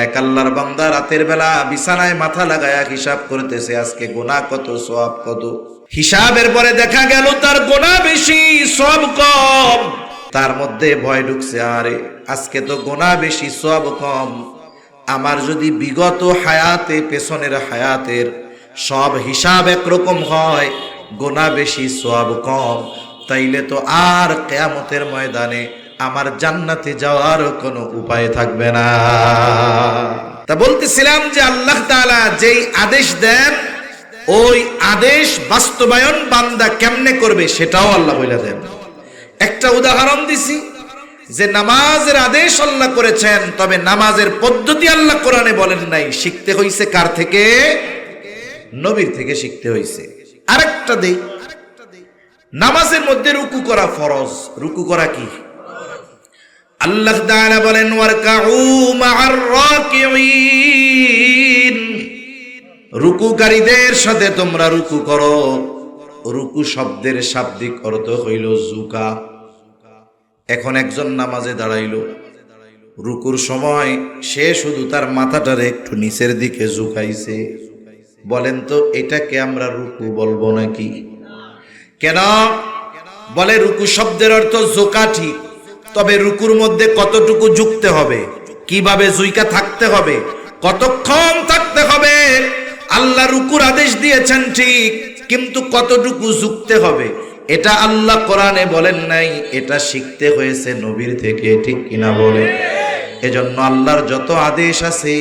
এক আল্লাহর বান্দা রাতের বেলা বিছানায় মাথা লাগায়া হিসাব করতেছে আজকে গুনাহ কত সওয়াব কত। হিসাবের পরে দেখা গেল তার গুনাহ বেশি সওয়াব কম। তার মধ্যে ভয় ঢুকছে, আরে আজকে তো গুনাহ বেশি সওয়াব কম, আমার যদি বিগত হায়াতে পেছনের হায়াতের সব হিসাব একরকম হয়, গুনাহ বেশি সওয়াব কম, তাইলে তো আর কিয়ামতের ময়দানে আমার জান্নাতে যাওয়ার কোনো উপায় থাকবে না। তা বলতেছিলাম যে আল্লাহ তাআলা যেই আদেশ দেন ওই আদেশ বাস্তবায়ন বান্দা কেমনে করবে সেটাও আল্লাহ বলে দেন। একটা উদাহরণ দিছি যে নামাজের আদেশ আল্লাহ করেছেন, তবে নামাজের পদ্ধতি আল্লাহ কোরআনে বলেন নাই, শিখতে হইছে কার থেকে? নবীর থেকে শিখতে হইছে। আরেকটা দেই, নামাজের মধ্যে রুকু করা ফরজ। রুকু করা কি? আল্লাহ তাআলা বলেন ওয়ারকাউ মা'আর রাকিঈন, রুকুকারীদের সাথে তোমরা রুকু করো। রুকু শব্দের শাব্দিক অর্থ হইল ঝুঁকা। এখন একজন নামাজে দাঁড়াইলো, রুকুর সময় সে শুধু তার মাথাটারে একটু নিচের দিকে ঝুঁকাইছে, বলেন তো এটাকে আমরা রুকু বলবো নাকি? কেন? বলে রুকু শব্দের অর্থ ঝুঁকা ঠিক, তবে রুকুর মধ্যে কতটুকু ঝুঁকতে হবে, কিভাবে ঝুঁকা থাকতে হবে, কতক্ষণ থাকতে হবে। আল্লাহ রুকুর আদেশ দিয়েছেন ঠিক, কিন্তু কতটুকু ঝুঁকতে হবে এটা আল্লাহ কোরআনে বলেন নাই, এটা শিখতে হয়েছে নবীর থেকে, ঠিক কিনা বলে? এজন্য আল্লাহর যত আদেশ আছে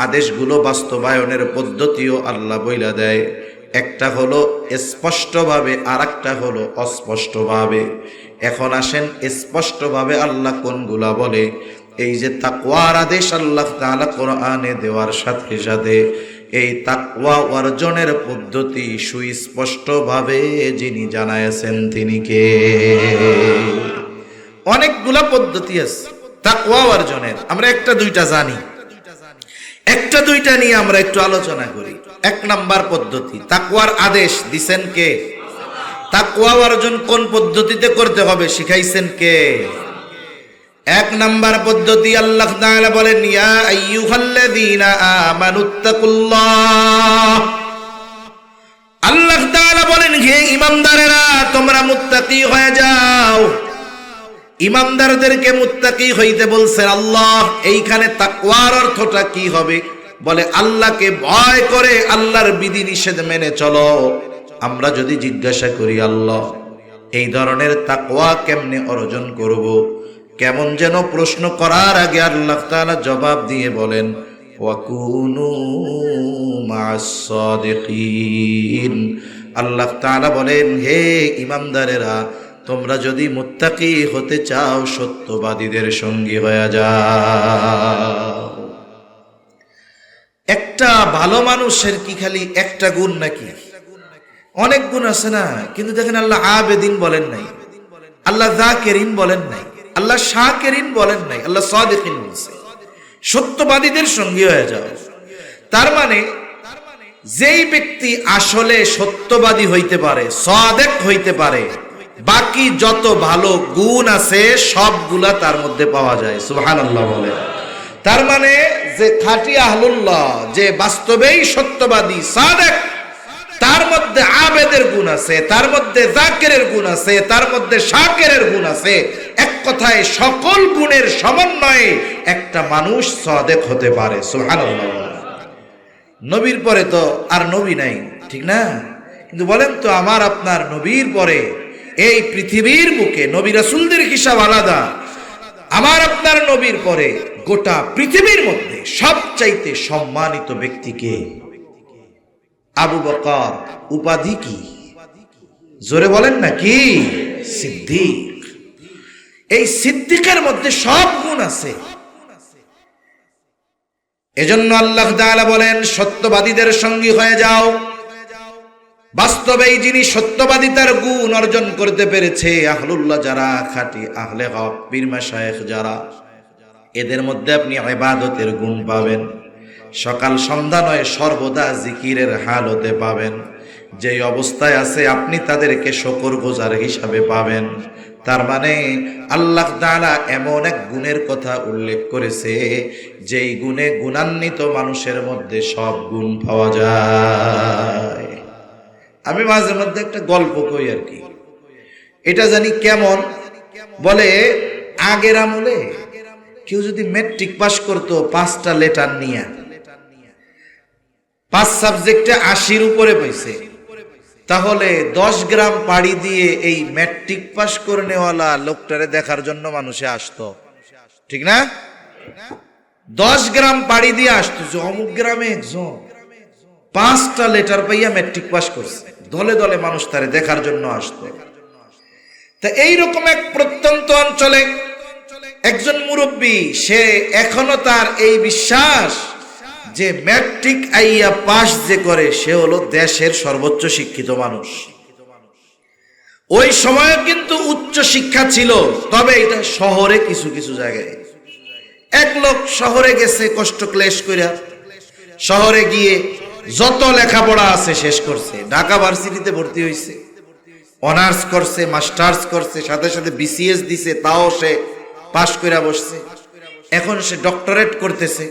আদেশগুলো বাস্তবায়নের পদ্ধতিও আল্লাহ বইলা দেয়। একটা হলো স্পষ্টভাবে, আর একটা হলো অস্পষ্টভাবে। এখন আসেন স্পষ্টভাবে আল্লাহ কোনগুলা বলে। এই যে তাকওয়ার আদেশ আল্লাহ তাআলা কোরআনে দেওয়ার সাথে সাথে এই তাকওয়া অর্জনের পদ্ধতি সুস্পষ্টভাবে যিনি জানাইছেন তিনি কে? অনেকগুলা পদ্ধতি আছে তাকওয়া অর্জনের, আমরা একটা দুইটা জানি, একটা দুইটা নিয়ে আমরা একটু আলোচনা করি। এক নাম্বার পদ্ধতি, তাকওয়ার আদেশ দিছেন কে? তাকওয়া অর্জন কোন পদ্ধতিতে করতে হবে শিখাইছেন কে? এক নাম্বার পদ্ধতি আল্লাহ তাআলা বলেন ইয়া আইয়ুহাল্লাযীনা আমানুত্তাকুল্লাহ। আল্লাহ তাআলা বলেন হে ঈমানদারেরা তোমরা মুত্তাকি হয়ে যাও। ঈমানদারদেরকে মুত্তাকি হইতে বলছেন আল্লাহ। এইখানে তাকওয়ার অর্থটা কি হবে? বলে আল্লাহকে ভয় করে আল্লাহর বিধি নিষেধ মেনে চলো। আমরা যদি জিজ্ঞাসা করি আল্লাহ এই ধরনের তাকওয়া কেমনে অর্জন করব, কেমন যেন প্রশ্ন করার আগে আল্লাহ তাআলা জবাব দিয়ে বলেন ওয়াকুনু মা'আস সাদিকিন। আল্লাহ তাআলা বলেন হে ঈমানদারেরা তোমরা যদি মুত্তাকি হতে চাও সত্যবাদীদের সঙ্গী হয়ে যাও। একটা ভালো মানুষের কি খালি একটা গুণ নাকি? অনেক গুণ আছে না? কিন্তু দেখেন আল্লাহ আবেদিন বলেন নাই, আল্লাহ যাকিরিন বলেন নাই, আল্লাহ শাকিরিন বলেন নাই, আল্লাহ সাদিকিন বলছে। সত্যবাদীদের সঙ্গী হয়ে যাও। তার মানে যেই ব্যক্তি আসলে সত্যবাদী হইতে পারে, সাদিক হইতে পারে, বাকি যত ভালো গুণ আছে সবগুলা তার মধ্যে পাওয়া যায়। সুবহানাল্লাহ বলে। তার মানে যে খাঁটি আহলুল্লাহ, যে বাস্তবেই সত্যবাদী সাদিক, তার মধ্যে আবেদের গুণ আছে, তার মধ্যে যাকিরের গুণ আছে, তার মধ্যে শাকিরের গুণ আছে। এক কথায় সকল গুণের সমন্বয়ে একটা মানুষ সাদিক হতে পারে। সুবহানাল্লাহ। নবীর পরে তো আর নবী নাই, ঠিক না? কিন্তু বলেন তো আমার আপনার নবীর পরে এই পৃথিবীর বুকে নবী রাসূলদের হিসাব আলাদা, আমার আপনার নবীর পরে গোটা পৃথিবীর মধ্যে সবচাইতে সম্মানিত ব্যক্তিকে আবু বকর। উপাধি কি? জোরে বলেন না কি? সিদ্দিক। এই সিদ্দিকের মধ্যে সব গুণ আছে। এজন্য আল্লাহ তাআলা বলেন সত্যবাদীদের সঙ্গী হয়ে যাও। বাস্তবেই যিনি সত্যবাদিতার গুণ অর্জন করতে পেরেছে, আহলুল্লাহ যারা, খাঁটি আহলে হক, পীর মাশায়েখ যারা, এদের মধ্যে আপনি ইবাদতের গুণ পাবেন। সকাল সন্ধ্যা নয় সর্বদা জিকিরের হালতে পাবেন। যেই অবস্থায় আছে আপনি তাদেরকে শুকরগুজার হিসাবে পাবেন। তার মানে আল্লাহ তাআলা এমন এক গুণের কথা উল্লেখ করেছে যেই গুণে গুণান্বিত মানুষের মধ্যে সব গুণ পাওয়া যায়। আমি মাঝে মধ্যে একটা গল্প কই আর কি, এটা জানি কেমন। বলে আগের আমলে কেউ যদি ম্যাট্রিক পাস করতো 5টা লেটার নিয়ে, 5 সাবজেক্টে 80-র উপরে পাইছে, তাহলে 10 গ্রাম পাড়ি দিয়ে এই ম্যাট্রিক পাস করে নেওয়ালা লোকটারে দেখার জন্য মানুষে আসতো, ঠিক না? 10 গ্রাম পাড়ি দিয়ে আসতো যে অমুক গ্রামে একজন 5টা লেটার পাইয়া ম্যাট্রিক পাস করছে, দলে দলে মানুষ তারে দেখার জন্য আসতো। তা এইরকম এক প্রত্যন্ত অঞ্চলে একজন মুরব্বী, সে এখনো তার এই বিশ্বাস যে ম্যাট্রিক আইয়া পাস যে করে সে হলো দেশের সর্বোচ্চ শিক্ষিত মানুষ। ওই সময় কিন্তু উচ্চ শিক্ষা ছিল, তবে এটা শহরে কিছু কিছু জায়গায়। এক লোক শহরে গেছে কষ্ট ক্লেশ কইরা, শহরে গিয়ে যত লেখাপড়া আছে শেষ করছে, ঢাকা ভার্সিটিতে ভর্তি হয়েছে, অনার্স করছে, মাস্টার্স করছে, সাথে সাথে বিসিএস দিছে, তাও সে পাশ কইরা বসছে। এখন সে ডক্টরেট করতেছে।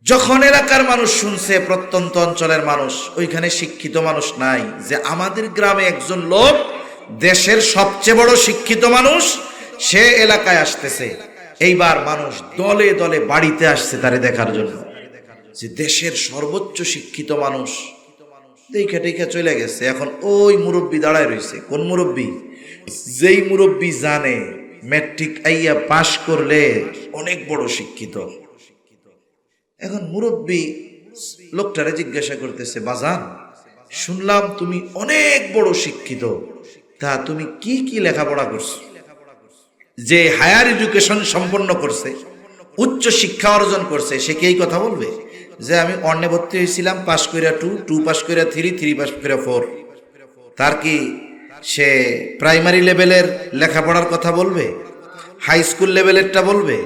যখন এলাকার মানুষ শুনছে, প্রত্যন্ত অঞ্চলের মানুষ, ওইখানে শিক্ষিত মানুষ নাই, যে আমাদের গ্রামে একজন লোক দেশের সবচেয়ে বড় শিক্ষিত মানুষ সে এলাকায় আসতেছে, এইবার মানুষ দলে দলে বাড়িতে আসছে তারে দেখার জন্য, যে দেশের সর্বোচ্চ শিক্ষিত মানুষ। দেখে দেখে চলে গেছে। এখন ওই মুরব্বী দাঁড়ায় রয়েছে। কোন মুরব্বী? যেই মুরব্বী জানে ম্যাট্রিক আইয়া পাশ করলে অনেক বড় শিক্ষিত। এখন মুরব্বী লোকটারে জিজ্ঞাসা করতেছে, বাজান, শুনলাম তুমি অনেক বড় শিক্ষিত, তা তুমি কি কি লেখাপড়া করছো? যে হায়ার এডুকেশন সম্পন্ন করছে, উচ্চ শিক্ষা অর্জন করছে, সে কি এই কথা বলবে যে আমি অন্যে ভর্তি হয়েছিলাম, পাশ কইরা 2 পাশ কইরা 3 পাশ কইরা 4? তার কি সে প্রাইমারি লেভেলের লেখাপড়ার কথা বলবে? হাই স্কুল লেভেলেরটা বলবে?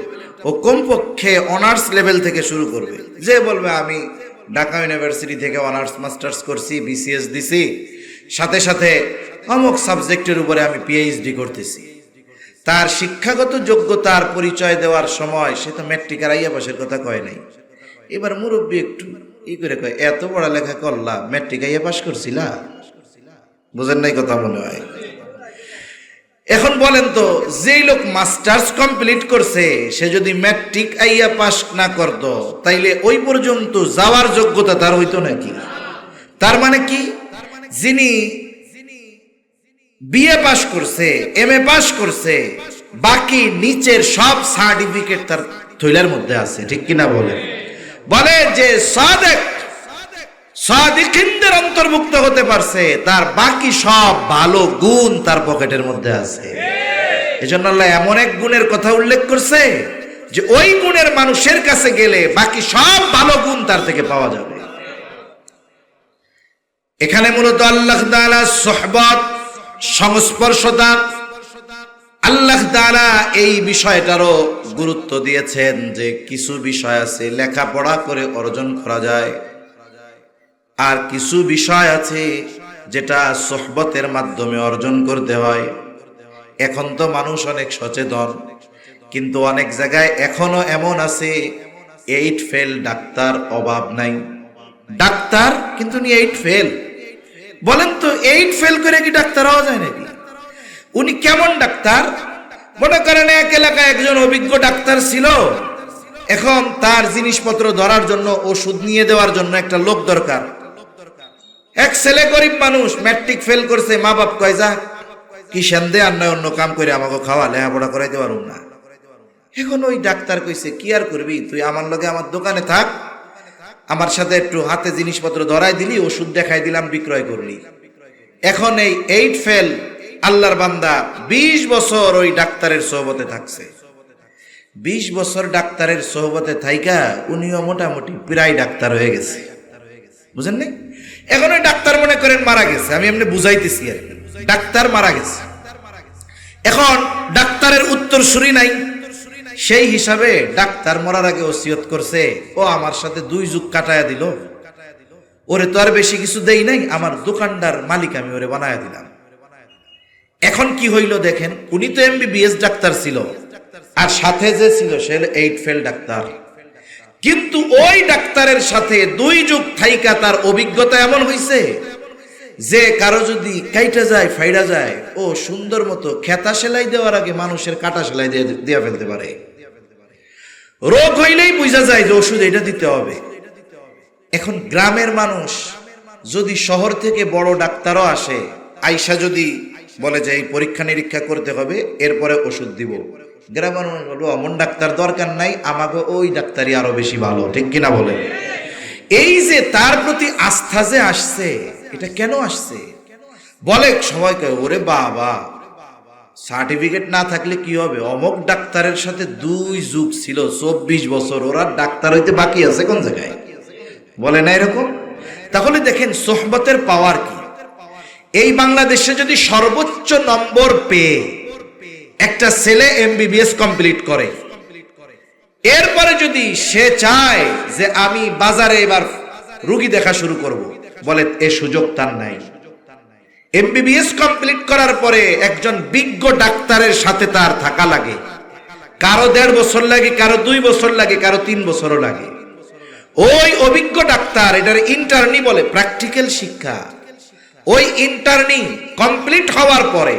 ও কমপক্ষে অনার্স লেভেল থেকে শুরু করবে। যে বলবে আমি ঢাকা ইউনিভার্সিটি থেকে অনার্স মাস্টার্স করছি, বিসিএস দিছি, সাথে সাথে অমুক সাবজেক্টের উপরে আমি পিএইচডি করতেছি। তার শিক্ষাগত যোগ্যতার পরিচয় দেওয়ার সময় সে তো ম্যাট্রিক আর আইয়া পাশের কথা কয় নাই। এবার মুরব্বী একটু ই করে কয়, এত পড়ালেখা করলা, ম্যাট্রিক আইয়া পাস করছিলা? বুঝেন নাই কথা মনে হয়। এখন বলেন তো, যেই লোক মাস্টার্স কমপ্লিট করছে সে যদি ম্যাট্রিক আইয়া পাস না করতো, তাইলে ওই পর্যন্ত যাওয়ার যোগ্যতা তার হইতো নাকি? তার মানে কি, যিনি বিএ পাস করছে, এমএ পাস করছে, বাকি নিচের সব সার্টিফিকেট তার থৈলার মধ্যে আছে, ঠিক কিনা বলেন? বলে যে সাদিকিনদের অন্তর্ভুক্ত হতে পারছে, তার বাকি সব ভালো গুণ তার পকেটের মধ্যে আছে। এজন্য আল্লাহ এমন এক গুণের কথা উল্লেখ করছে যে ওই গুণের মানুষের কাছে গেলে বাকি সব ভালো গুণ তার থেকে পাওয়া যাবে। এখানে মূলত আল্লাহ তাআলা সুহবত, সংস্পর্শতা, আল্লাহ তাআলা এই বিষয়টারও গুরুত্ব দিয়েছেন যে কিছু বিষয় আছে লেখাপড়া করে অর্জন করা যায়, আর কিছু বিষয় আছে যেটা সুহবতের মাধ্যমে অর্জন করতে হয়। এখন তো মানুষ অনেক সচেতন, কিন্তু অনেক জায়গায় এখনো এমন আছে 8 ফেল ডাক্তার অভাব নাই। ডাক্তার কিন্তু 8 ফেল। বলেন তো 8 ফেল করে কি ডাক্তার হওয়া যায় নাকি? উনি কেমন ডাক্তার? মনে করেন এক এলাকায় একজন অভিজ্ঞ ডাক্তার ছিল, এখন তার জিনিসপত্র ধরার জন্য, ওষুধ নিয়ে দেওয়ার জন্য একটা লোক দরকার। এক ছেলে গরিব মানুষ, ম্যাট্রিক ফেল করছে, মা বাপ কয় যা কি সেন্দে আর নয় অন্য কাম করে আমাকে খাওয়া, লেখাপড়া করাইতে পারুম না। এখন ওই ডাক্তার কইছে, কি আর করবি, তুই আমার লগে আমার দোকানে থাক, আমার সাথে একটু হাতে জিনিসপত্র ধরাই দিলি, ওষুধ দেখাই দিলাম, বিক্রয় করলি। এখন এই 8 ফেল আল্লাহর বান্দা 20 বছর ওই ডাক্তারের সোহবতে থাকছে। 20 বছর ডাক্তারের সোহবতে থাইকা উনিও মোটামুটি প্রায় ডাক্তার হয়ে গেছে। বুঝেন নাই? এখন ওই ডাক্তার মনে করেন মারা গেছে, আমি এমনি বুঝাইতেছি আর কি, ডাক্তার মারা গেছে। এখন ডাক্তারের উত্তরসূরি নাই, সেই হিসাবে ডাক্তার মরার আগে ওসিয়ত করছে, ও আমার সাথে 2 যুগ কাটায়া দিল, ওরে তো আর বেশি কিছু দেই নাই, আমার দোকানদার মালিক আমি ওরে বানায়া দিলাম। এখন কি হইল দেখেন, উনি তো এমবিবিএস ডাক্তার ছিল, আর সাথে যে ছিল সে 8 ফেল ডাক্তার। কিন্তু ওই ডাক্তারের সাথে 2 যুগ থাইকা তার অভিজ্ঞতা এমন হইছে যে কারো যদি কাইটা যায়, ফাইডা যায়, ও সুন্দর মতো খেতা সেলাই দেওয়ার আগে মানুষের কাটা সেলাই দিয়ে ফেলতে পারে। রোগ হইলেই বুঝা যায় যে ওষুধ এটা দিতে হবে। এখন গ্রামের মানুষ যদি শহর থেকে বড় ডাক্তারও আসে, আইসা যদি বলে যে এই পরীক্ষা নিরীক্ষা করতে হবে, এরপরে ওষুধ দিব, গ্রামের মানুষ বলবো অমন ডাক্তার দরকার নাই, আমাকে ওই ডাক্তারই আরো বেশি ভালো, ঠিক কিনা বলে? এই যে তার প্রতি আস্থা যে আসছে, এটা কেন আসছে? বলে সবাইকে, ওরে বাবা, সার্টিফিকেট না থাকলে কি হবে, অমক ডাক্তারের সাথে 2 যুগ ছিল, 24 বছর, ওরা ডাক্তার হইতে বাকি আছে কোন জায়গায়? বলে না এরকম? তাহলে দেখেন সোহবতের পাওয়ার কি। এই বাংলাদেশে যদি সর্বোচ্চ নম্বর পেয়ে একটা ছেলে এমবিবিএস কমপ্লিট করে, এরপরে যদি সে চায় যে আমি বাজারে এবার রোগী দেখা শুরু করব, বলে এ সুযোগ তার নাই। এমবিবিএস কমপ্লিট করার পরে একজন বিজ্ঞ ডাক্তারের সাথে তার থাকা লাগে, কারো 1.5 বছর লাগে, কারো 2 বছর লাগে, কারো 3 বছরও লাগে। ওই অভিজ্ঞ ডাক্তার, এটার ইন্টার্নি বলে, প্র্যাকটিক্যাল শিক্ষা। ওই ইন্টার্নি কমপ্লিট হওয়ার পরে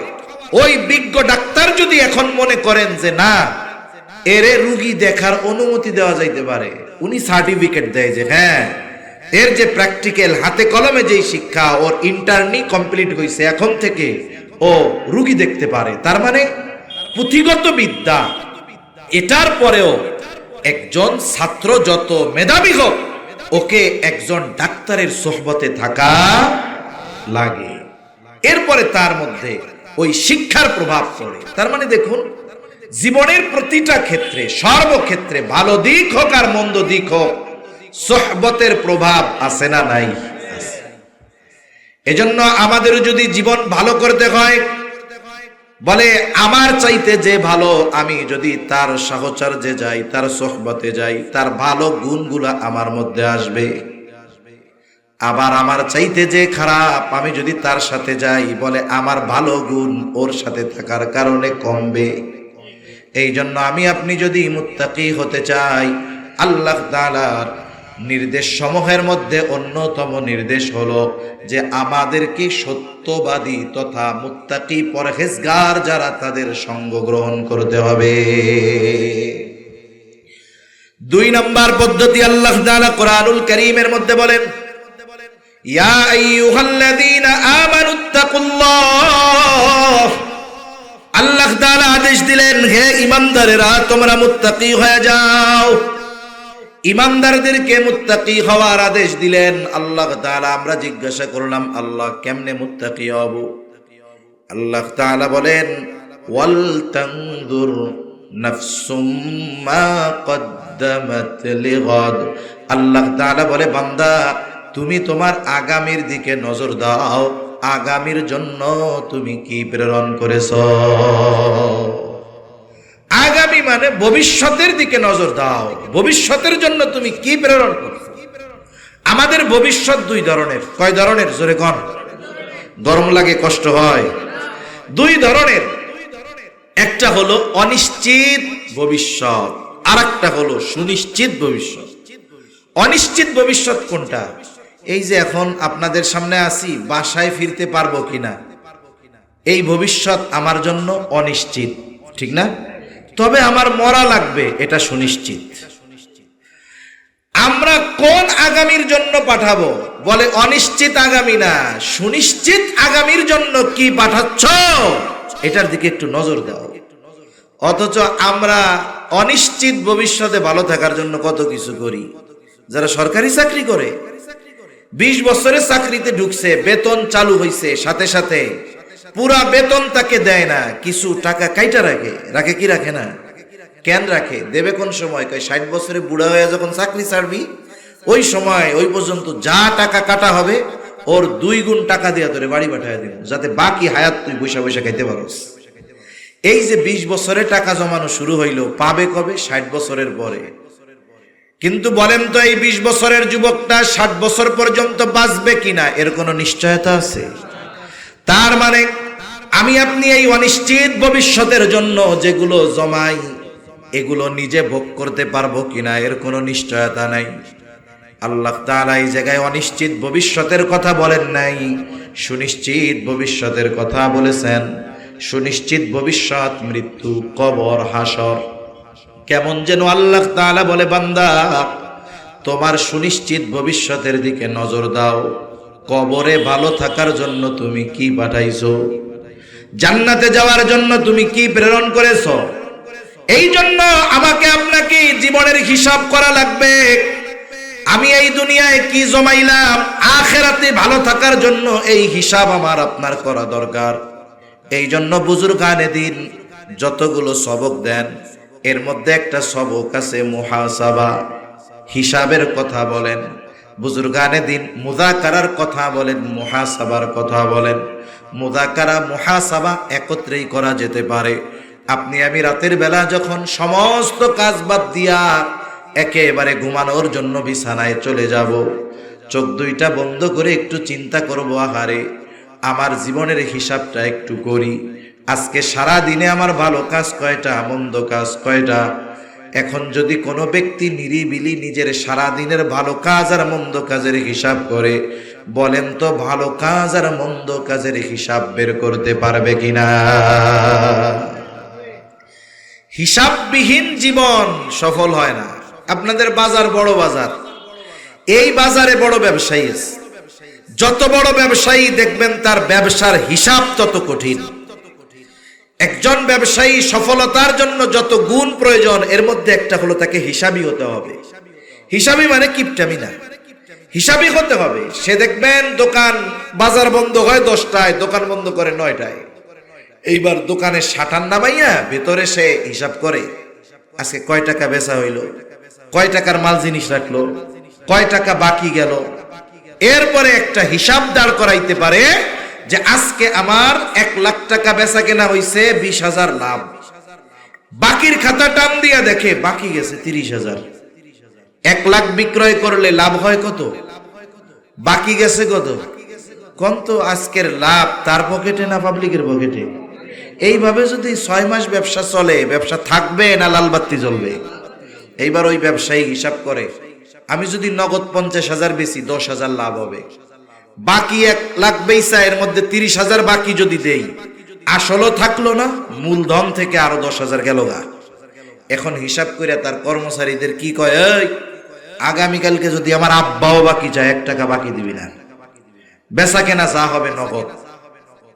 ওই বিজ্ঞ ডাক্তার যদি এখন মনে করেন যে না, এরে রোগী দেখার অনুমতি দেওয়া যাইতে পারে, উনি সার্টিফিকেট দেয় যে হ্যাঁ, এর যে প্র্যাকটিক্যাল হাতে কলমে যেই শিক্ষা, ওর ইন্টার্নি কমপ্লিট হয়েছে, এখন থেকে ও রোগী দেখতে পারে, তার মানে পুঁথিগত বিদ্যা। এটার পরেও একজন ছাত্র যত মেধাবী হোক, ওকে একজন ডাক্তারের সোহবতে থাকা লাগে, এরপরে তার মধ্যে ওই শিক্ষার প্রভাব পড়ে। তার মানে দেখুন, জীবনের প্রতিটা ক্ষেত্রে, সর্বক্ষেত্রে, ভালো দিক হোক আর মন্দ দিক হোক, সোহবতের প্রভাব আছে না নাই? এজন্য আমাদের যদি জীবন ভালো করতে হয়, বলে আমার চাইতে যে ভালো, আমি যদি তার সাহচর্যে যাই, তার সোহবতে যাই, তার ভালো গুণগুলা আমার মধ্যে আসবে। আবার আমার চাইতে যে খারাপ, আমি যদি তার সাথে যাই, বলে আমার ভালো গুণ ওর সাথে থাকার কারণে কমবে। এই জন্য আমি আপনি যদি মুত্তাকি হতে চাই, আল্লাহ তাআলার নির্দেশ সমূহের মধ্যে অন্যতম নির্দেশ হলো যে আমাদেরকে সত্যবাদী তথা মুত্তাকি পরহেজগার যারা, তাদের সঙ্গ গ্রহণ করতে হবে। 2 নম্বর পদ্ধতি আল্লাহ তাআলা কোরআনুল কারীমের মধ্যে বলেন, ইয়া আইয়ুহাল্লাযীনা আমানুত্তাকুল্লাহ। আল্লাহ তাআলা আদেশ দিলেন, হে ঈমানদারেরা, তোমরা মুত্তাকি হয়ে যাও। ঈমানদারদেরকে মুত্তাকি হওয়ার আদেশ দিলেন আল্লাহ তাআলা। আমরা জিজ্ঞাসা করলাম, আল্লাহ কেমনে মুত্তাকি হব? আল্লাহ তাআলা বলেন, ওয়াল তানজুর নাফসুম মা কদ্দামাত লিগাদ। আল্লাহ তাআলা বলে, বান্দা তুমি তোমার আগামীর দিকে নজর দাও, আগামীর জন্য তুমি কি প্রেরণ করেছো। আগামী মানে ভবিষ্যতের দিকে নজর দাও, ভবিষ্যতের জন্য তুমি কি প্রেরণ করছো। আমাদের ভবিষ্যৎ 2 ধরনের। কয় ধরনের? জোরে কোন। গরম লাগে, কষ্ট হয়। 2 ধরনের। একটা হলো অনিশ্চিত ভবিষ্যৎ, আর একটা হলো সুনিশ্চিত ভবিষ্যৎ। অনিশ্চিত ভবিষ্যৎ কোনটা? এই যে এখন আপনাদের সামনে আছি, বাসায় ফিরতে পারবো কিনা, এই ভবিষ্যৎ আমার জন্য অনিশ্চিত, ঠিক না? তবে আমার মরা লাগবে, এটা সুনিশ্চিত। আমরা কোন আগামীর জন্য পাঠাবো? বলে অনিশ্চিত আগামী না, সুনিশ্চিত আগামীর জন্য কি পাঠাচ্ছ, এটার দিকে একটু নজর দাও। অথচ আমরা অনিশ্চিত ভবিষ্যতে ভালো থাকার জন্য কত কিছু করি। যারা সরকারি চাকরি করে, 20 বছরের চাকরিতে ঢুকছে, বেতন চালু হয়েছে, সাথে সাথে পুরা বেতন তাকে দেয় না, কিছু টাকা কাইটা রাখে। রাখে কি রাখে না? কেন রাখে? দেবে কোন সময়? 60 বছরে বুড়া হয়ে যখন চাকরি ছাড়বি, ওই সময় ওই পর্যন্ত যা টাকা কাটা হবে, ওর 2 গুণ টাকা দিয়া তোরে বাড়ি পাঠায় দিব, যাতে বাকি হায়াত তুই বৈশা বৈশা খাইতে পারস। এই যে 20 বছরে টাকা জমানো শুরু হইলো, পাবে কবে? 60 বছরের পরে। কিন্তু বলেন তো, এই 20 বছরের যুবকটা 60 বছর পর্যন্ত বাঁচবে কিনা, এর কোনো নিশ্চয়তা আছে? তার মানে আমি আপনি এই অনিশ্চিত ভবিষ্যতের জন্য যেগুলো জমাই, এগুলো নিজে ভোগ করতে পারবো কিনা এর কোনো নিশ্চয়তা নাই। আল্লাহ তাআলা এই জায়গায় অনিশ্চিত ভবিষ্যতের কথা বলেন নাই, সুনিশ্চিত ভবিষ্যতের কথা বলেছেন। সুনিশ্চিত ভবিষ্যৎ মৃত্যু, কবর, হাসর। কেমন যেন আল্লাহ তাআলা বলে, বান্দা তোমার সুনিশ্চিত ভবিষ্যতের দিকে নজর দাও। কবরে ভালো থাকার জন্য তুমি কি পাঠাইছো? জান্নাতে যাওয়ার জন্য তুমি কি প্রেরণ করেছো? এই জন্য আমাকে আপনাকে জীবনের হিসাব করা লাগবে। আমি এই দুনিয়ায় কি জমাইলাম, আখিরাতে ভালো থাকার জন্য এই হিসাব আমার আপনার করা দরকার। এই জন্য বুজুর্গানে দিন যতগুলো সবক দেন, এর মধ্যে একটা সবক আছে মুহাসাবা, হিসাবের কথা বলেন। বুজুর্গানে দিন মুযাকারার কথা বলেন, মুহাসাবার কথা বলেন। মুযাকারা মুহাসাবা একত্রেই করা যেতে পারে। আপনি আমি রাতের বেলা যখন সমস্ত কাজ বাদ দিয়া একেবারে ঘুমানোর জন্য বিছানায় চলে যাব, চোখ দুইটা বন্ধ করে একটু চিন্তা করব, আহারে আমার জীবনের হিসাবটা একটু করি। আজকে সারা দিনে আমার ভালো কাজ কয়টা, মন্দ কাজ কয়টা। এখন যদি কোনো ব্যক্তি নিরিবিলি নিজের সারা দিনের ভালো কাজ আর মন্দ কাজের হিসাব করে, বলেন তো ভালো কাজ আর মন্দ কাজের হিসাব বের করতে পারবে কিনা? হিসাববিহীন জীবন সফল হয় না। আপনাদের বাজার বড় বাজার, এই বাজারে বড় ব্যবসায়ী আছে। যত বড় ব্যবসায়ী দেখবেন তার ব্যবসার হিসাব তত কঠিন। একজন ব্যবসায়ী সফলতার জন্য যত গুণ প্রয়োজন, এর মধ্যে একটা হলো তাকে হিসাবী হতে হবে। হিসাবী মানে কিপটামি না, হিসাবী হতে হবে। সে দেখবেন দোকান বাজার বন্ধ হয় 10টায়, দোকান বন্ধ করে 9টায়। এইবার দোকানে শাটার নামাইয়া ভেতরে সে হিসাব করে, আজকে কয় টাকা বেচা হইল, কয় টাকার মাল জিনিস রাখলো, কয় টাকা বাকি গেল। এরপরে একটা হিসাব দাঁড় করাইতে পারে যে আজকে আমার 1 লাখ টাকা বেচা কেনা হইছে, 20,000 লাভ। বাকির খাতা টান দিয়া দেখে বাকি গেছে 30,000। 1 লাখ বিক্রয় করলে লাভ হয় কত, বাকি গেছে কত? কোন তো আজকের লাভ তার পকেটে না পাবলিকের পকেটে? এইভাবে যদি 6 মাস ব্যবসা চলে, ব্যবসা থাকবে না লালবাতি জ্বলবে? এইবার ওই ব্যবসায়ী হিসাব করে, আমি যদি নগদ 50,000 বেশি 10,000 লাভ হবে, বাকি 1 লাখ বেচা এর মধ্যে 30,000 বাকি যদি দেই, আসলও থাকলো না, মূলধন থেকে আরো 10,000 গেল গা। এখন হিসাব করে তার কর্মচারীদের কি কয়, এই আগামীকালকে যদি আমার আব্বাও বাকি চায় 1 টাকা বাকি দিবি না, বেচা কেনা যা হবে নগদ।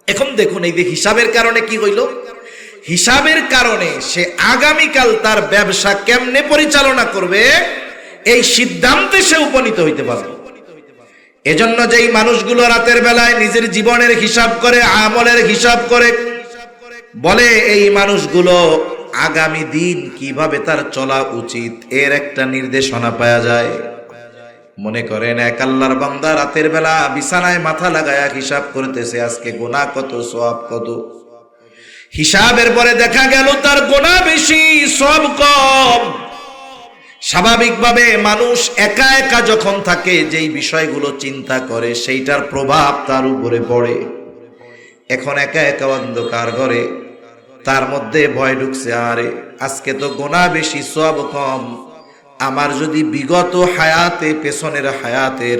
এখন দেখুন এই যে হিসাবের কারণে কি হইল, হিসাবের কারণে সে আগামীকাল তার ব্যবসা কেমনে পরিচালনা করবে এই সিদ্ধান্তে সে উপনীত হইতে পারবে। এজন্য যেই মানুষগুলো রাতের বেলায় নিজের জীবনের হিসাব করে, আমলের হিসাব করে, বলে এই মানুষগুলো আগামী দিন কিভাবে তার চলা উচিত এর একটা নির্দেশনা পাওয়া যায়। মনে করেন এক আল্লাহর বান্দা রাতের বেলা বিছানায় মাথা লাগায়া হিসাব করতেছে, আজকে গুনাহ কত, সওয়াব কত। হিসাবের পরে দেখা গেল তার গুনাহ বেশি, সওয়াব কম। স্বাভাবিকভাবে মানুষ একা একা যখন থাকে, যেই বিষয়গুলো চিন্তা করে সেইটার প্রভাব তার উপরে পড়ে। এখন একা একা অন্ধকার ঘরে তার মধ্যে ভয় ঢুকছে, আরে আজকে তো গুনাহ বেশি, সওয়াব কম। আমার যদি বিগত হায়াতে, পেছনের হায়াতের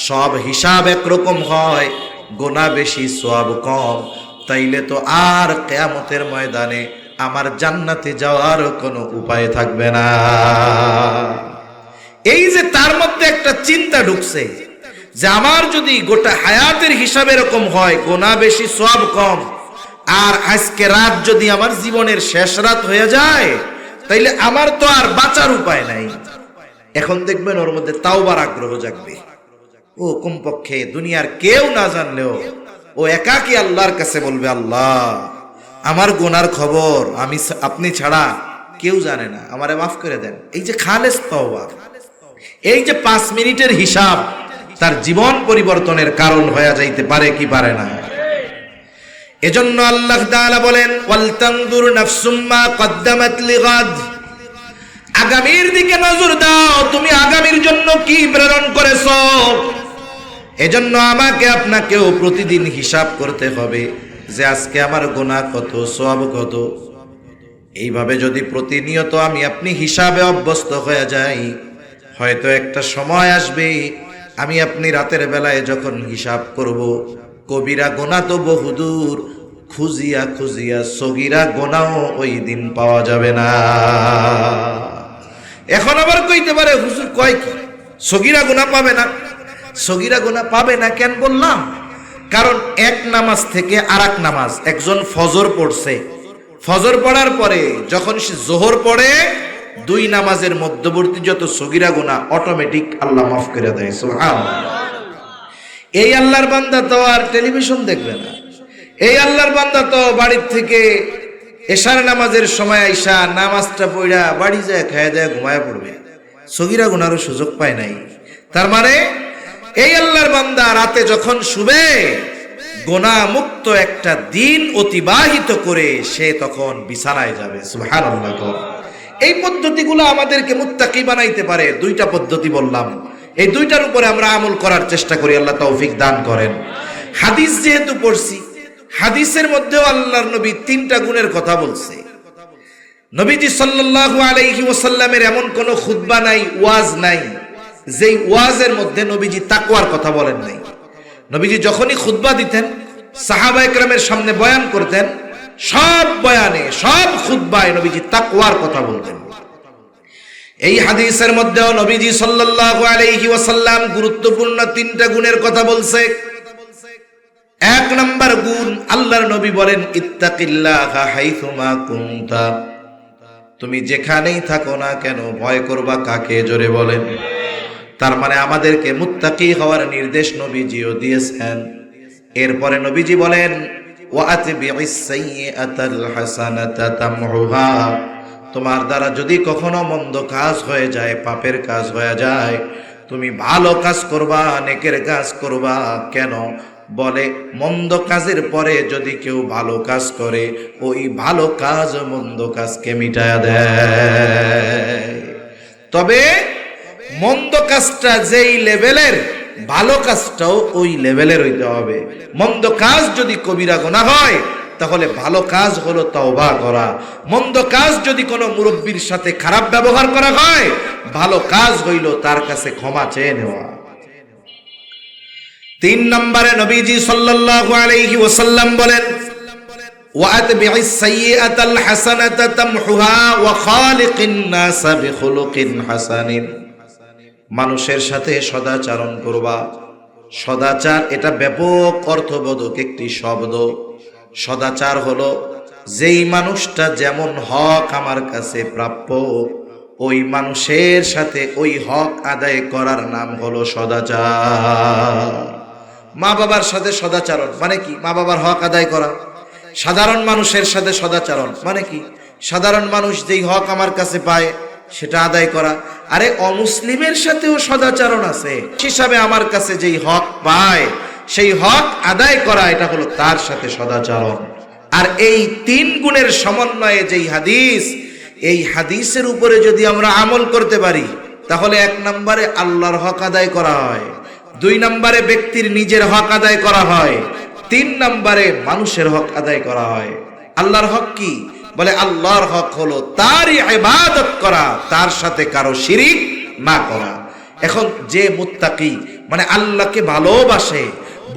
সব হিসাব একরকম হয়, গুনাহ বেশি সওয়াব কম, তাইলে তো আর কিয়ামতের ময়দানে আমার জান্নাতে যাওয়ার কোনো উপায় থাকবে না। এই যে তার মধ্যে একটা চিন্তা ঢুকছে যে আমার যদি গোটা হায়াতের হিসাব এরকম হয়, গুনাহ বেশি সওয়াব কম, আর আজকে রাত যদি আমার জীবনের শেষ রাত হয়ে যায়, তাইলে আমার তো আর বাঁচার উপায় নাই। এখন দেখবেন ওর মধ্যে তাওবার আগ্রহ জাগবে। ও কমপক্ষে দুনিয়ার কেউ না জানলেও ও একাকী আল্লাহর কাছে বলবে, আল্লাহ আমার গুনার খবর আপনি ছাড়া কেউ জানে না, আমারে মাফ করে দেন। এই যে খালেস তওবা, এই যে 5 মিনিটের হিসাব তার জীবন পরিবর্তনের কারণ হয়ে যাইতে পারে কি পারে না? এজন্য আল্লাহ তাআলা বলেন, ওয়াল তানজুর নাফসুম মা কদ্দামাত লিগাদ। আগামীর দিকে নজর দাও, তুমি আগামীর জন্য কি প্রেরণ করেছো। এজন্য আমাকে আপনাকেও প্রতিদিন হিসাব করতে হবে যে আজকে আমার গুনাহ কত, সওয়াব কত। এইভাবে যদি প্রতিনিয়ত আমি আপনি হিসাবে অভ্যস্ত হয়ে যাই, হয়তো একটা সময় আসবে আমি আপনি রাতের বেলায় যখন হিসাব করব, কবিরা গোনা তো বহুদূর, খুঁজিয়া খুঁজিয়া সগীরা গোনাও ওই দিন পাওয়া যাবে না। এখন আবার কইতে পারে হুজুর কয় কি সগীরা গোনা পাবে না? সগীরা গোনা পাবে না কেন বললাম? কারণ এক নামাজ থেকে আরেক নামাজ, একজন ফজর পড়ছে, ফজর পড়ার পরে যখন সে জোহর পড়ে, দুই নামাজের মধ্যবর্তী যত সগীরা গুনাহ অটোমেটিক আল্লাহ মাফ করে দেয়। সুবহানাল্লাহ। এই আল্লাহর বান্দা তো আর টেলিভিশন দেখবে না, এই আল্লাহর বান্দা তো বাড়ির থেকে এশার নামাজের সময় আইসা নামাজটা পড়া বাড়ি যায় খায় দেয় ঘুমায় পড়বে, সগীরা গুনারও সুযোগ পায় নাই। তার মানে এই আল্লাহর বান্দা রাতে যখন শুবে, গোনা মুক্ত একটা দিন অতিবাহিত করে সে তখন বিছানায় যাবে। সুবহানাল্লাহ। এই পদ্ধতিগুলো আমাদেরকে মুত্তাকি বানাইতে পারে। দুইটা পদ্ধতি বললাম, এই দুইটার উপরে আমরা আমল করার চেষ্টা করি, আল্লাহ তৌফিক দান করেন। হাদিস যেহেতু পড়ছি, হাদিসের মধ্যেও আল্লাহর নবী তিনটা গুণের কথা বলছে। নবীজি সাল্লাল্লাহু আলাইহি ওয়াসাল্লামের এমন কোন খুতবা নাই, ওয়াজ নাই, যেই ওয়াজের মধ্যে নবীজি তাকওয়ার কথা বলেন নাই। নবীজি যখনই খুতবা দিতেন, সাহাবা একরামের সামনে বয়ান করতেন, সব বয়ানে, সব খুতবায় নবীজি তাকওয়ার কথা বলতেন। এই হাদিসের মধ্যেও নবীজি সাল্লাল্লাহু আলাইহি ওয়াসাল্লাম গুরুত্বপূর্ণ তিনটা গুণের কথা বলছে। এক নাম্বার গুণ, আল্লাহর নবী বলেন ইত্তাকিল্লাহা হাইথুমা কুনতা, তুমি যেখানেই থাকো না কেন ভয় করবা কাকে? জোরে বলেন। তার মানে আমাদেরকে মুত্তাকি হওয়ার নির্দেশ নবীজিও দিয়েছেন। এরপরে নবীজি বলেন ওয়াতবিইস সাইয়্যাতাল হাসানাতা তামহুহা, তোমার দ্বারা যদি কখনো মন্দ কাজ হয়ে যায়, পাপের কাজ হয়ে যায়, তুমি ভালো কাজ করবা, নেকের কাজ করবা। কেন? বলে মন্দ কাজের পরে যদি কেউ ভালো কাজ করে, ওই ভালো কাজ মন্দ কাজকে মিটায়া দেয়। তবে মন্দ কাজটা যেই লেভেলের, ভালো কাজটাও ওই লেভেলের হইতে হবে। মন্দ কাজ যদি কবিরা গুনাহ হয়, তাহলে ভালো কাজ হলো তওবা করা। মন্দ কাজ যদি কোনো মুরব্বির সাথে খারাপ ব্যবহার করা হয়, ভালো কাজ হইল তার কাছে ক্ষমা চেয়ে নেওয়া। তিন নম্বরে নবীজি সাল্লাল্লাহু আলাইহি ওয়াসাল্লাম বলেন ওয়াতবিইস সাইয়্যাতাল হাসানাতা তামহুহা ওয়া খালিকিন নাসা বিখুলুকিন হাসানিন, মানুষের সাথে সদাচরণ করবা। সদাচার এটা ব্যাপক অর্থবোধক একটি শব্দ। সদাচার হলো যেই মানুষটা যেমন হক আমার কাছে প্রাপ্য, ওই মানুষের সাথে ওই হক আদায় করার নাম হলো সদাচার। মা বাবার সাথে সদাচরণ মানে কি? মা বাবার হক আদায় করা। সাধারণ মানুষের সাথে সদাচরণ মানে কি? সাধারণ মানুষ যেই হক আমার কাছে পায় সেটা আদায় করা। আরে অমুসলিমের সাথেও সদাচরণ আছে, হিসাবে আমার কাছে যেই হক পায় সেই হক আদায় করা, এটা হলো তার সাথে সদাচরণ। আর এই তিন গুণের সমন্বয়ে যেই হাদিস, এই হাদিসের উপরে যদি আমরা আমল করতে পারি, তাহলে এক নম্বরে আল্লাহর হক আদায় করা হয়, দুই নম্বরে ব্যক্তির নিজের হক আদায় করা হয়, তিন নম্বরে মানুষের হক আদায় করা হয়। আল্লাহর হক কি? বলে আল্লাহর হক হলো তারই ইবাদত করা, তার সাথে কারো শিরিক না করা। এখন যে মুত্তাকি মানে আল্লাহকে ভালোবাসে,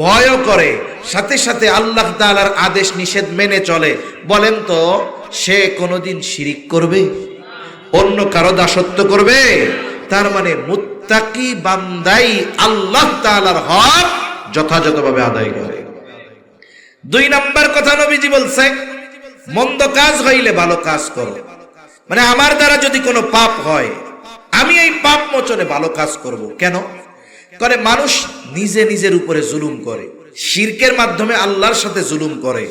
ভয় করে, সাথে সাথে আল্লাহ তাআলার আদেশ নিষেধ মেনে চলে, বলেন তো সে কোনোদিন শিরিক করবে? অন্য কারো দাসত্ব করবে? তার মানে মুত্তাকি বান্দাই আল্লাহ তাআলার হক যথাযথভাবে আদায় করে। দুই নাম্বার কথা নবীজি বলছে মন্দ কাজ হইলে ভালো কাজ করো। মানে আমার দ্বারা যদি কোনো পাপ হয়, আমি এই পাপ মোচনে ভালো কাজ করব। কেন করে? মানুষ নিজে নিজের উপরে জুলুম করে, শিরকের মাধ্যমে আল্লাহর সাথে জুলুম করে,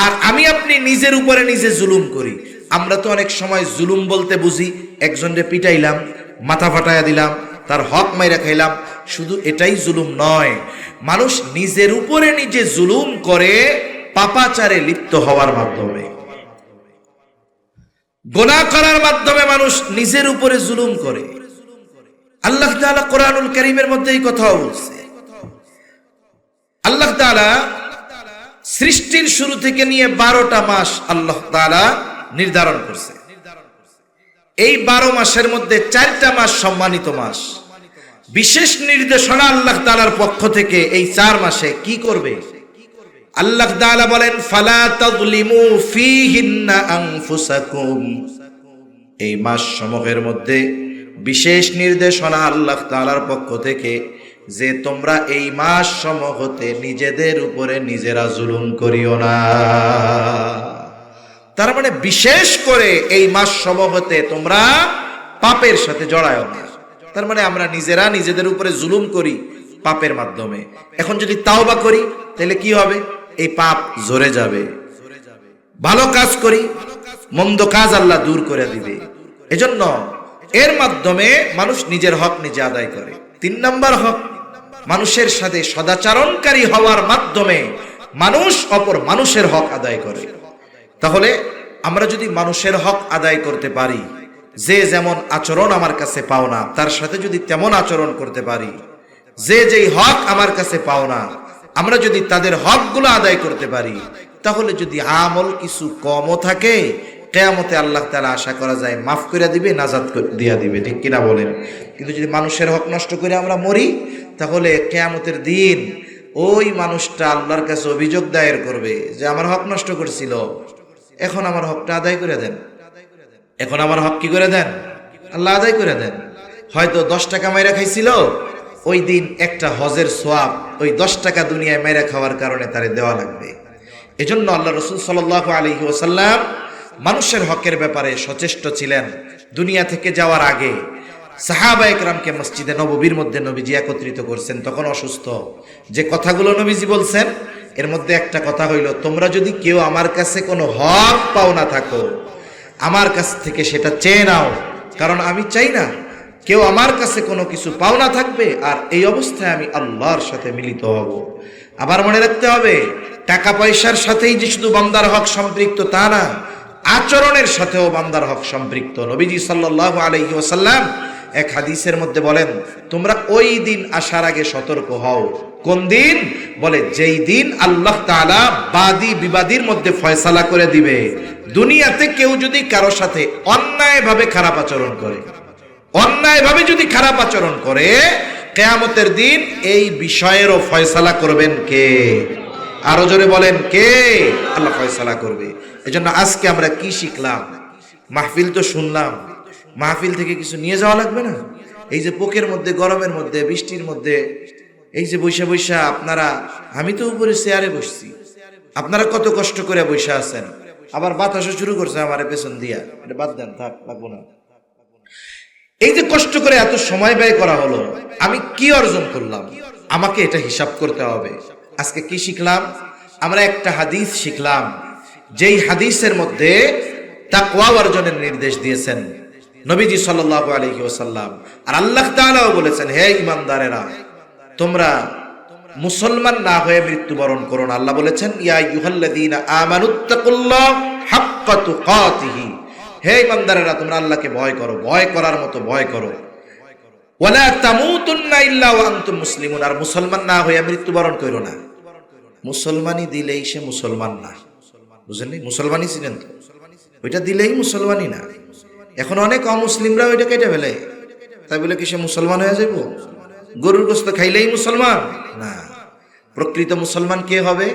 আর আমি আপনি নিজের উপরে নিজে জুলুম করি। আমরা তো অনেক সময় জুলুম বলতে বুঝি একজনকে পিটাইলাম, মাথা ফাটাইয়া দিলাম, তার হক মাইরা খাইলাম। শুধু এটাই জুলুম নয়, মানুষ নিজের উপরে নিজে জুলুম করে পাপাচারে লিপ্ত হওয়ার মাধ্যমে, গুনাহ করার মাধ্যমে মানুষ নিজের উপরে জুলুম করে। আল্লাহ তাআলা কোরআনুল কারীমের মধ্যে এই কথা বলছে। আল্লাহ তাআলা সৃষ্টির শুরু থেকে নিয়ে 12টা মাস আল্লাহ তাআলা নির্ধারণ করছে। এই 12 মাসের মধ্যে 4টা মাস সম্মানিত মাস। বিশেষ নির্দেশনা আল্লাহ তাআলার পক্ষ থেকে এই 4 মাসে কি করবে? আল্লাহ তাআলা বলেন, ফালা তাযলিমু ফীহিন্না আনফুসাকুম। এই মাস সমূহের মধ্যে বিশেষ নির্দেশনা আল্লাহ তাআলার পক্ষ থেকে যে তোমরা এই মাস সমূহতে নিজেদের উপরে নিজেরা জুলুম করিও না। তার মানে বিশেষ করে এই মাস সমূহতে তোমরা পাপের সাথে জড়ায়ও না। তার মানে আমরা নিজেরা নিজেদের উপরে জুলুম করি পাপের মাধ্যমে। এখন যদি তাওবা করি তাহলে কি হবে? এই পাপ ঝরে যাবে। ভালো কাজ করি, মন্দ কাজ আল্লাহ দূর করে দিবে। এজন্য এর মাধ্যমে মানুষ নিজের হক নিজে আদায় করে। 3 নাম্বার হক, মানুষের সাথে সদাচরণকারী হওয়ার মাধ্যমে মানুষ অপর মানুষের হক আদায় করে। তাহলে আমরা যদি মানুষের হক আদায় করতে পারি, যে যেমন আচরণ আমার কাছে পাও না তার সাথে যদি তেমন আচরণ করতে পারি, যে যেই হক আমার কাছে পাও না আমরা যদি তাদের হকগুলো আদায় করতে পারি, তাহলে যদি আমল কিছু কমও থাকে কিয়ামতে আল্লাহ তাআলা আশা করা যায় মাফ করে দিবে, নাজাত দিয়া দিবে। ঠিক কিনা বলেন? কিন্তু যদি মানুষের হক নষ্ট করে আমরা মরি, তাহলে কিয়ামতের দিন ওই মানুষটা আল্লাহর কাছে অভিযোগ দায়ের করবে যে আমার হক নষ্ট করছিল, এখন আমার হকটা আদায় করে দেন। এখন আমার হক কি করে দেন? আল্লাহ আদায় করে দেন। হয়তো 10 টাকা মাইরা খাইছিল, ওই দিন একটা হজের সোয়াব ওই 10 টাকা দুনিয়ায় মাইরা খাওয়ার কারণে তারে দেওয়া লাগবে। এজন্য আল্লাহ রাসূল সাল্লাল্লাহু আলাইহি ওয়াসাল্লাম মানুষের হকের ব্যাপারে সচেষ্ট ছিলেন। দুনিয়া থেকে যাওয়ার আগে সাহাবায়ে কেরামকে মসজিদে নববীর মধ্যে নবীজি একত্রিত করছেন, তখন অসুস্থ। যে কথাগুলো নবীজি বলছেন এর মধ্যে একটা কথা হইল, তোমরা যদি কেউ আমার কাছে কোনো হক পাওনা থাকো আমার কাছ থেকে সেটা চেয়ে নাও, কারণ আমি চাই না কেউ আমার কাছে কোনো কিছু পাওনা থাকবে আর এই অবস্থায় আমি আল্লাহর সাথে মিলিত হব। আবার মনে রাখতে হবে, টাকা পয়সার সাথেই যে শুধু বান্দার হক সম্পৃক্ত তা না, আচরণের সাথেও বান্দার হক সম্পৃক্ত। নবীজি সাল্লাল্লাহু আলাইহি ওয়াসাল্লাম এক হাদিসের মধ্যে বলেন, তোমরা ওই দিন আসার আগে সতর্ক হও। কোন দিন? বলে যেই দিন আল্লাহ তাআলা বাদী বিবাদীর মধ্যে ফয়সালা করে দিবে। দুনিয়াতে কেউ যদি কারো সাথে অন্যায়ভাবে খারাপ আচরণ করে, অন্যায়ভাবে যদি খারাপ আচরণ করে, কিয়ামতের দিন এই বিষয়েরও ফয়সালা করবেন কে? আরো জোরে বলেন কে? আল্লাহ ফয়সালা করবে। এজন্য আজকে আমরা কি শিখলাম? মাহফিল তো শুনলাম, মাহফিল থেকে কিছু নিয়ে যাওয়া লাগবে না? এই যে পোকের মধ্যে, গরমের মধ্যে, বৃষ্টির মধ্যে এই যে বৈশা বৈশা আপনারা, আমি তো উপরে চেয়ারে বসছি, আপনারা কত কষ্ট করে বৈশা আছেন, আবার বাতাসও শুরু করছে আমার পেছন দিয়া, এটা বাদ দেন, থাক, লাগবো না। এই যে কষ্ট করে এত সময় ব্যয় করা হলো, আমি কি অর্জন করলাম? আমাকে এটা হিসাব করতে হবে। আজকে কি শিখলাম? আমরা একটা হাদিস শিখলাম, যেই হাদিসের মধ্যে তাকওয়া অর্জনের নির্দেশ দিয়েছেন নবীজি সাল্লাল্লাহু আলাইহি ওয়াসাল্লাম। আর আল্লাহ তাআলাও বলেছেন, হে ঈমানদারেরা, তোমরা মুসলমান না হয়ে মৃত্যুবরণ করো না। আল্লাহ বলেছেন, ইয়া আইয়ুহাল্লাযীনা আমানুত্তাকুল্লাহ হাক্কা তুকাতিহি, হে ঈমানদারেরা তোমরা আল্লাহকে ভয় করো, ভয় করার মতো ভয় করো। ওয়ালা তামুতুন্না ইল্লা ওয়া আনতুম মুসলিমুন, আর মুসলমান না হয়ে মৃত্যুবরণ করো না। মুসলমানি দিলেই সে মুসলমান না, বুঝলেন? মুসলমানই ছিলেন তো, ওইটা দিলেই মুসলমানই না। এখন অনেক অমুসলিমরা ওইটা কেটে ফেলে, তাই বলে কি সে মুসলমান হয়ে যাবো? গরুর গোশত খাইলেই মুসলমান না। প্রকৃত মুসলমান কে হবে?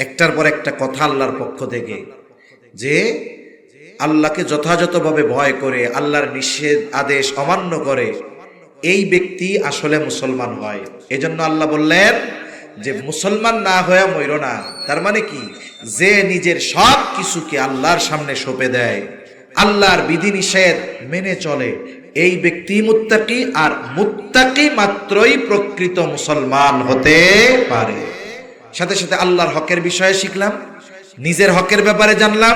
একটার পর একটা কথা আল্লাহর পক্ষ থেকে, যে আল্লাহকে যথাযথভাবে ভয় করে, আল্লাহর নিষেধ আদেশ অমান্য করে, এই ব্যক্তি আসলে মুসলমান হয়। এজন্য আল্লাহ বললেন যে মুসলমান না হয়ে মইরো না। তার মানে কি? যে নিজের সব কিছুকে আল্লাহর সামনে সঁপে দেয়, আল্লাহর বিধিনিষেধ মেনে চলে, এই ব্যক্তি মুত্তাকি। আর মুত্তাকি মাত্রই প্রকৃত মুসলমান হতে পারে। সাথে সাথে আল্লাহর হকের বিষয়ে শিখলাম, নিজের হকের ব্যাপারে জানলাম,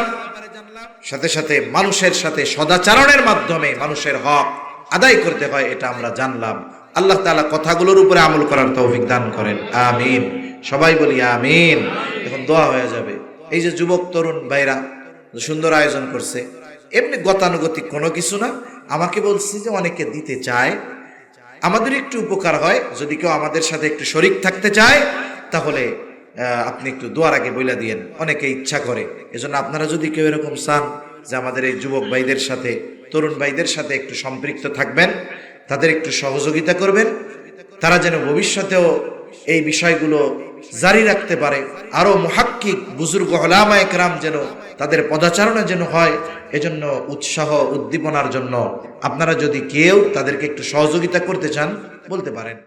সাথে সাথে মানুষের সাথে সদাচরণের মাধ্যমে মানুষের হক আদায় করতে হয় এটা আমরা জানলাম। আল্লাহ তাআলা কথাগুলোর উপরে আমল করার তৌফিক দান করেন, আমিন। সবাই বলি আমিন। এখন দোয়া হয়ে যাবে। এই যে যুবক তরুণ ভাইরা সুন্দর আয়োজন করছে, এমনি গতানুগতিক কোনো কিছু না, আমাকে বলছি যে অনেকে দিতে চায়, আমাদের একটু উপকার হয় যদি কেউ আমাদের সাথে একটু শরীক থাকতে চায়, তাহলে আপনি একটু দোয়ার আগে বইলা দিয়েন, অনেকে ইচ্ছা করে। এজন্য আপনারা যদি কেউ এরকম চান যে আমাদের এই যুবক ভাইদের সাথে, তরুণ ভাইদের সাথে একটু সম্পৃক্ত থাকবেন, তাদের একটু সহযোগিতা করবেন, তারা যেন ভবিষ্যতেও এই বিষয়গুলো জারি রাখতে পারে, আরো মুহাক্কিক বুজুর্গ উলামায়ে কেরাম যেন তাদের পদাচারণা যেন হয়, এজন্য উৎসাহ উদ্দীপনার জন্য আপনারা যদি কেউ তাদেরকে একটু সহযোগিতা করতে চান বলতে পারেন।